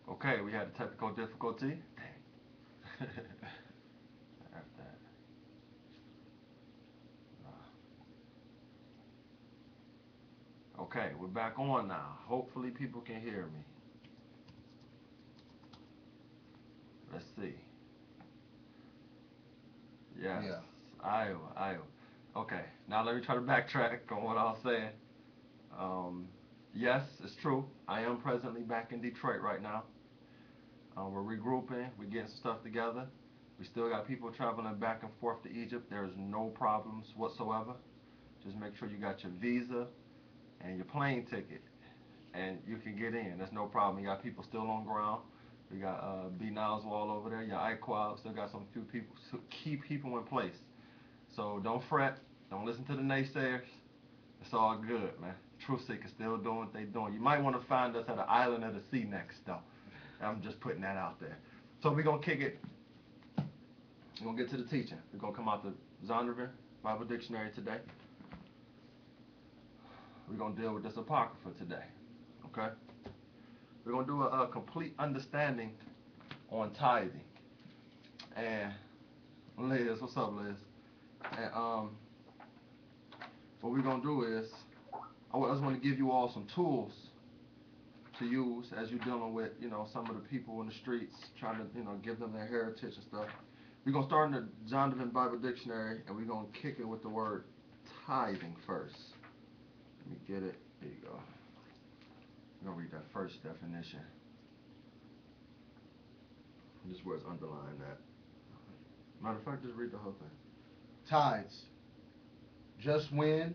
Okay, we had a technical difficulty. Dang. After that. Okay, we're back on now. Hopefully people can hear me. Let's see. Yes. Yeah. Iowa, Iowa. Okay, now let me try to backtrack on what I was saying. Um, yes, it's true. I am presently back in Detroit right now. We're regrouping. We're getting some stuff together. We still got people traveling back and forth to Egypt. There's no problems whatsoever. Just make sure you got your visa and your plane ticket, and you can get in. That's no problem. You got people still on ground. We got B Niles Wall over there. Your iQual still got some few people, key people in place. So don't fret. Don't listen to the naysayers. It's all good, man. Truth Seekers still doing what they doing. You might want to find us at an island of the sea next, though. I'm just putting that out there. So we're gonna kick it. We're gonna get to the teaching. We're gonna come out the Zondervan Bible Dictionary today. We're gonna deal with this apocrypha today. Okay? We're gonna do a complete understanding on tithing. And Liz, what's up, Liz? And what we're gonna do is I just want to give you all some tools to use as you're dealing with, some of the people in the streets, trying to, give them their heritage and stuff. We're gonna start in the Zondervan Bible Dictionary, and we're gonna kick it with the word tithing first. Let me get it. There you go. I'm gonna read that first definition. This where it's underlined at. Matter of fact, just read the whole thing. Tithes. Just when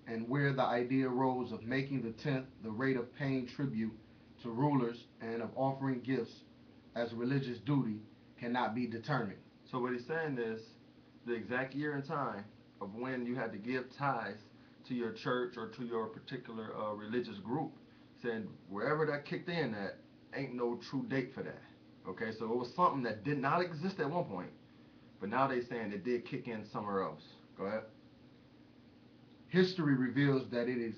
and where the idea arose of making the tenth the rate of paying tribute to rulers and of offering gifts as a religious duty cannot be determined. So what he's saying is the exact year and time of when you had to give tithes to your church or to your particular religious group, saying wherever that kicked in at, ain't no true date for that. Okay, so it was something that did not exist at one point, but now they saying it did kick in somewhere else. Go ahead. History reveals that it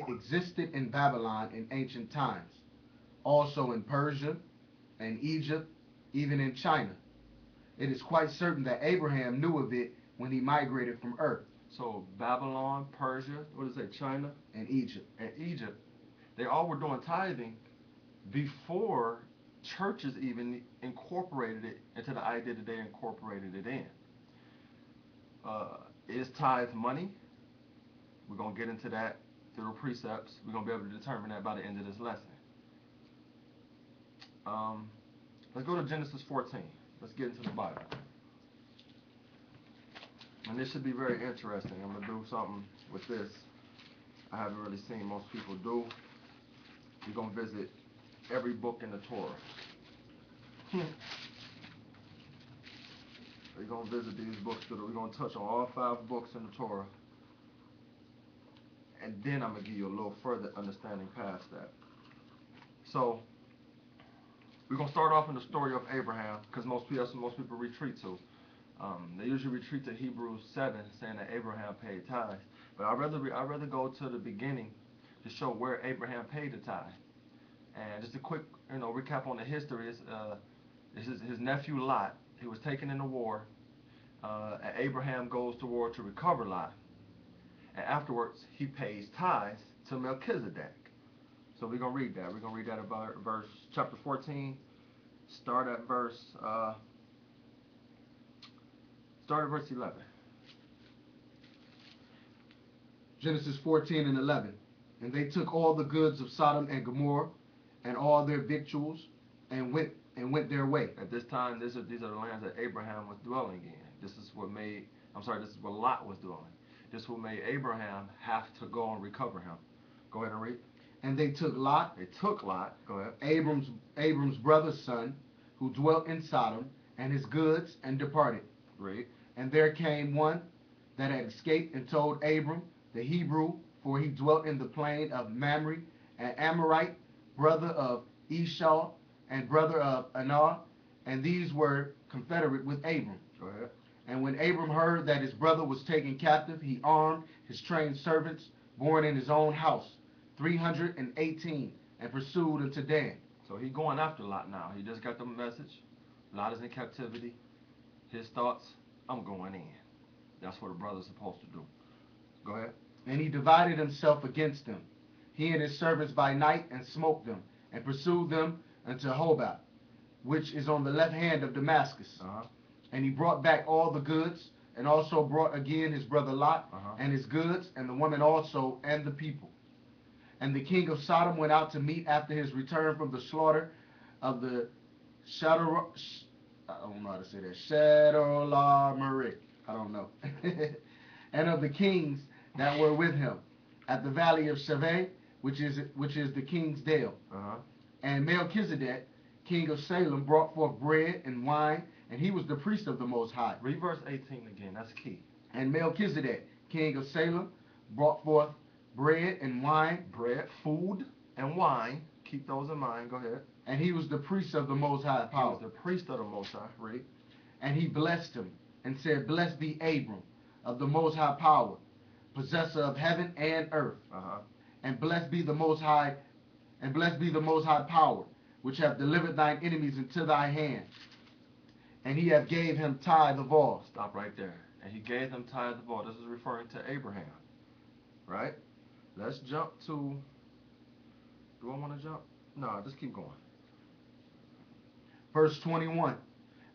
existed in Babylon in ancient times, also in Persia and Egypt, even in China. It is quite certain that Abraham knew of it when he migrated from Earth. So Babylon, Persia, what is it, China, and Egypt. and Egypt, they all were doing tithing before churches even incorporated it into the idea that they incorporated it in. Is tithe money? We're going to get into that through the precepts. We're going to be able to determine that by the end of this lesson. Um, let's go to Genesis 14. Let's get into the Bible. And this should be very interesting. I'm going to do something with this I haven't really seen most people do. We're going to visit every book in the Torah. We're going to visit these books. We're going to touch on all 5 books in the Torah. And then I'm going to give you a little further understanding past that. So, we're going to start off in the story of Abraham, because most people retreat to. They usually retreat to Hebrews 7, saying that Abraham paid tithes. But I'd rather go to the beginning to show where Abraham paid the tithe. And just a quick, recap on the history is his nephew Lot. He was taken in the war, and Abraham goes to war to recover Lot. And afterwards, he pays tithes to Melchizedek. So we're going to read that. We're going to read that about chapter 14. Start at verse 11. Genesis 14 and 11. And they took all the goods of Sodom and Gomorrah and all their victuals and went their way. At this time, these are the lands that Abraham was dwelling in. This is what Lot was dwelling. This will make Abraham have to go and recover him. Go ahead and read. And they took Lot. They took Lot. Go ahead. Abram's brother's son, who dwelt in Sodom, and his goods, and departed. Read. And there came one that had escaped and told Abram, the Hebrew, for he dwelt in the plain of Mamre, an Amorite, brother of Esau, and brother of Aner, and these were confederate with Abram. Go ahead. And when Abram heard that his brother was taken captive, he armed his trained servants, born in his own house, 318, and pursued unto Dan. So he going after Lot now. He just got the message. Lot is in captivity. His thoughts, I'm going in. That's what a brother's supposed to do. Go ahead. And he divided himself against them, he and his servants by night, and smote them, and pursued them unto Hobah, which is on the left hand of Damascus. Uh-huh. And he brought back all the goods, and also brought again his brother Lot, Uh-huh. and his goods, and the woman also, and the people. And the king of Sodom went out to meet after his return from the slaughter of the Shadow. I don't know how to say that. Shadolamerik. I don't know. And of the kings that were with him at the valley of Shaveh, which is the king's dale. Uh-huh. And Melchizedek, king of Salem, brought forth bread and wine, and he was the priest of the Most High. Read verse 18 again. That's key. And Melchizedek, king of Salem, brought forth bread and wine. Bread, food, and wine. Keep those in mind. Go ahead. And he was the priest of the Most High He power. was the priest of the Most High. Read. And he blessed him, and said, Blessed be Abram, of the Most High power, possessor of heaven and earth. Uh-huh. And blessed be the Most High, power, which have delivered thine enemies into thy hand. And he have gave him tithe of all. Stop right there. And he gave them tithe of all. This is referring to Abraham. Right? Let's jump to... Do I want to jump? No, just keep going. Verse 21.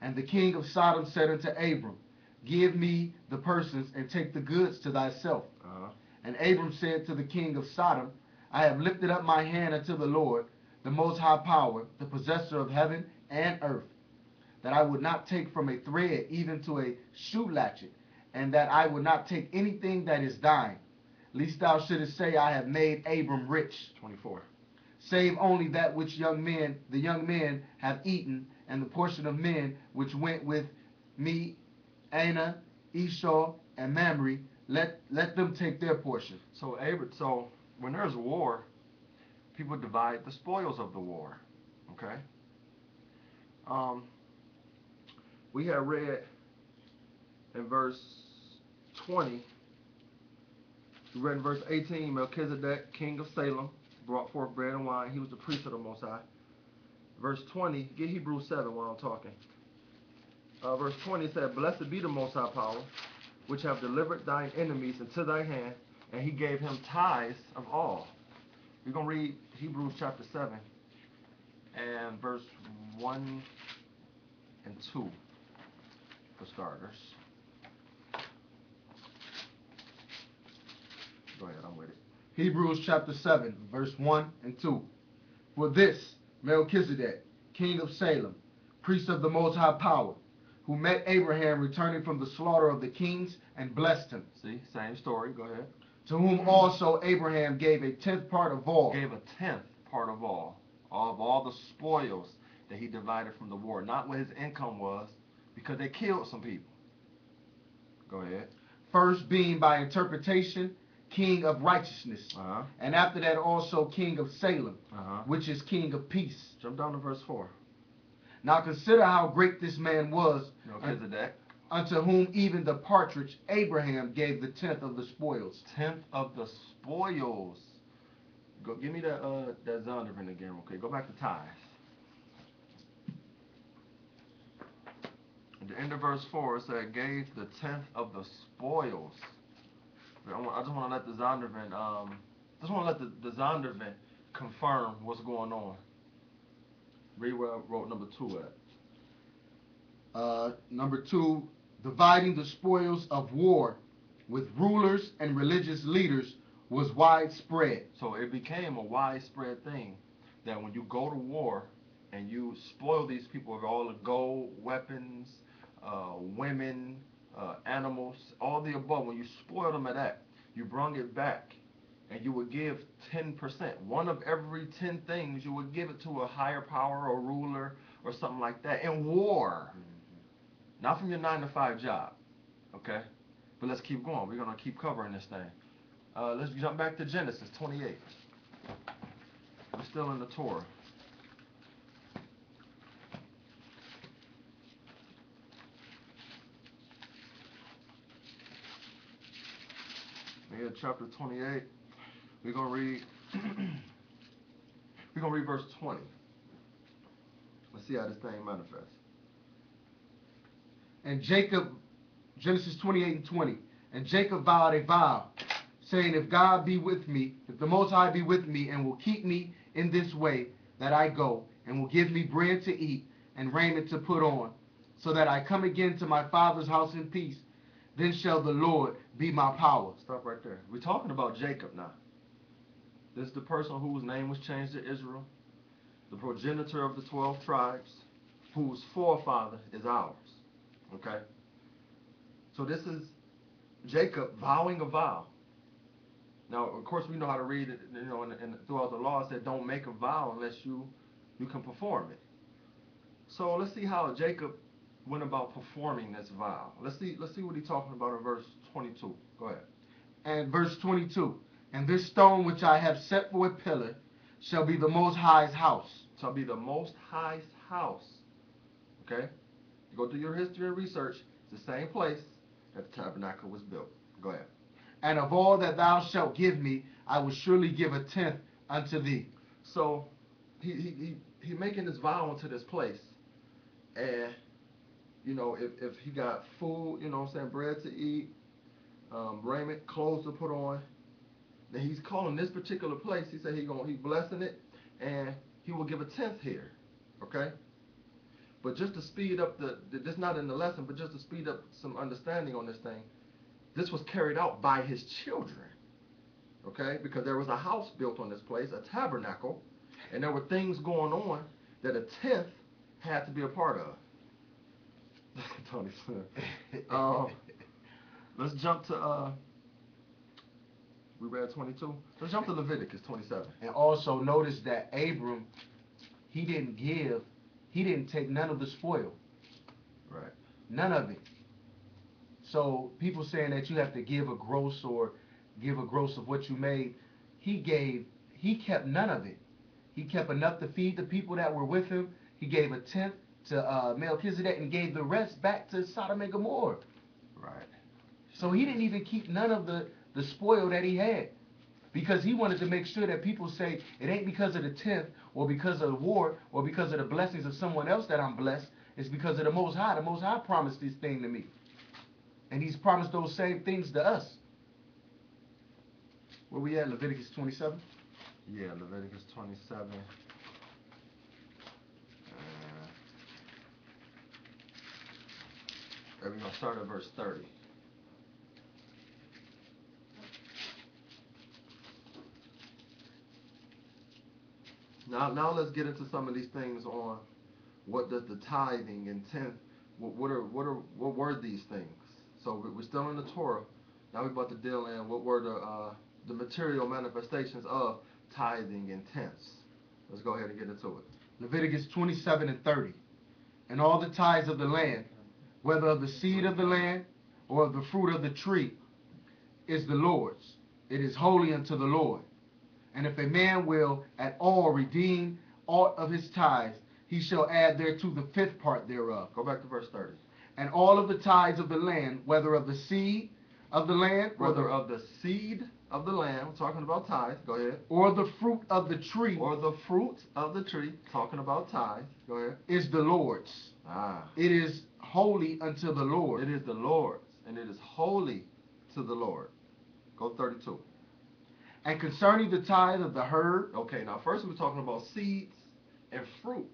And the king of Sodom said unto Abram, Give me the persons, and take the goods to thyself. Uh-huh. And Abram said to the king of Sodom, I have lifted up my hand unto the Lord, the Most High power, the possessor of heaven and earth, that I would not take from a thread even to a shoe latchet, and that I would not take anything that is thine, lest thou shouldest say, I have made Abram rich. 24. Save only that which the young men have eaten, and the portion of men which went with me, Anna, Esau, and Mamre, let them take their portion. So when there's war, people divide the spoils of the war. Okay? We had read in verse 20, we read in verse 18, Melchizedek, king of Salem, brought forth bread and wine. He was the priest of the Most High. Verse 20, get Hebrews 7 while I'm talking. Verse 20 said, Blessed be the Most High power, which have delivered thine enemies into thy hand, and he gave him tithes of all. We're going to read Hebrews chapter 7 and verse 1 and 2 for starters. Go ahead, I'm with it. Hebrews chapter 7, verse 1 and 2. For this Melchizedek, king of Salem, priest of the Most High power, who met Abraham returning from the slaughter of the kings and blessed him. See, same story. Go ahead. To whom also Abraham gave a tenth part of all. Gave a tenth part of all the spoils that he divided from the war. Not what his income was, because they killed some people. Go ahead. First being by interpretation king of righteousness, Uh-huh. and after that also king of Salem, Uh-huh. which is king of peace. Jump down to verse 4. Now consider how great this man was, Melchizedek. unto whom even the partridge Abraham gave the tenth of the spoils. Tenth of the spoils. Go give me that Zondervan again, okay? Go back to tithes. At the end of verse 4, it said, gave the tenth of the spoils. I just want to let the Zondervan, the Zondervan confirm what's going on. Read where I wrote number 2 at. Number 2, dividing the spoils of war with rulers and religious leaders was widespread. So it became a widespread thing that when you go to war and you spoil these people of all the gold, weapons, women, animals, all the above, when you spoil them of that, you bring it back and you would give 10%. One of every 10 things, you would give it to a higher power or ruler or something like that in war. Not from your 9-to-5 job, okay? But let's keep going. We're going to keep covering this thing. Let's jump back to Genesis 28. We're still in the Torah. We're in chapter 28. We're going to read we're going to read verse 20. Let's see how this thing manifests. And Jacob, Genesis 28 and 20. And Jacob vowed a vow, saying, if God be with me, if the Most High be with me, and will keep me in this way that I go, and will give me bread to eat and raiment to put on, so that I come again to my father's house in peace, then shall the Lord be my power. Stop right there. We're talking about Jacob now. This is the person whose name was changed to Israel, the progenitor of the 12 tribes, whose forefather is ours. Okay? So this is Jacob vowing a vow. Now, of course, we know how to read it, throughout the law, it said don't make a vow unless you can perform it. So let's see how Jacob went about performing this vow. Let's see what he's talking about in verse 22. Go ahead. And verse 22. And this stone which I have set for a pillar shall be the Most High's house. Shall be the Most High's house. Okay? You go through your history and research, it's the same place that the tabernacle was built. Go ahead. And of all that thou shalt give me, I will surely give a tenth unto thee. So he making this vow into this place, and if he got food, bread to eat, raiment, clothes to put on, then he's calling this particular place. He said he blessing it, and he will give a tenth here. Okay. But just to speed up this not in the lesson, but just to speed up some understanding on this thing, this was carried out by his children. Okay, because there was a house built on this place, a tabernacle, and there were things going on that a tenth had to be a part of. Tony Smith. Let's jump to we read 22. Let's jump to Leviticus 27. And also notice that Abram, he didn't take none of the spoil. Right. None of it. So people saying that you have to give a gross or give a gross of what you made, he kept none of it. He kept enough to feed the people that were with him. He gave a tenth to Melchizedek and gave the rest back to Sodom and Gomorrah. Right. So he didn't even keep none of the spoil that he had, because he wanted to make sure that people say it ain't because of the tenth or because of the war or because of the blessings of someone else that I'm blessed. It's because of the Most High. The Most High promised this thing to me. And he's promised those same things to us. Where we at? Leviticus 27? Yeah, Leviticus 27. And we're going to start at verse 30. Now let's get into some of these things on what does the tithing and tenth, what were these things? So we're still in the Torah. Now we're about to deal in what were the material manifestations of tithing and tenths. Let's go ahead and get into it. Leviticus 27 and 30. And all the tithes of the land, whether of the seed of the land or of the fruit of the tree, is the Lord's. It is holy unto the Lord. And if a man will at all redeem aught of his tithes, he shall add thereto the fifth part thereof. Go back to verse 30. And all of the tithes of the land, whether of the seed of the land, whether of the seed of the land, we're talking about tithes, go ahead. Or the fruit of the tree. Or the fruit of the tree, talking about tithes, go ahead. Is the Lord's. It is holy unto the Lord. It is the Lord's, and it is holy to the Lord. Go 32. And concerning the tithe of the herd. Okay, now first we're talking about seeds and fruit.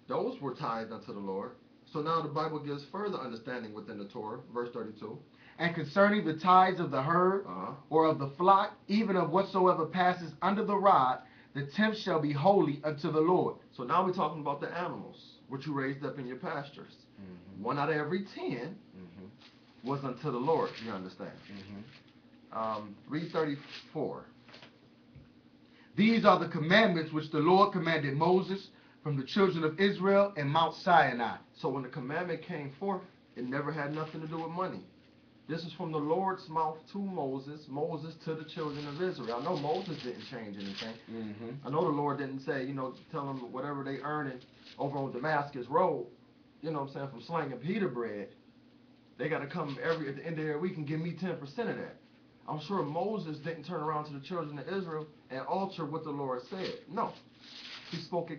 Those were tithed unto the Lord. So now the Bible gives further understanding within the Torah, verse 32. And concerning the tithes of the herd or of the flock, even of whatsoever passes under the rod, the tenth shall be holy unto the Lord. So now we're talking about the animals, which you raised up in your pastures. Mm-hmm. 1 out of every 10 was unto the Lord, you understand. Read 34. These are the commandments which the Lord commanded Moses from the children of Israel in Mount Sinai. So when the commandment came forth, it never had nothing to do with money. This is from the Lord's mouth to Moses, Moses to the children of Israel. I know Moses didn't change anything. I know the Lord didn't say, tell them whatever they earning over on Damascus Road, from slanging pita bread, they got to come at the end of every week and give me 10% of that. I'm sure Moses didn't turn around to the children of Israel and alter what the Lord said. No. He spoke exactly.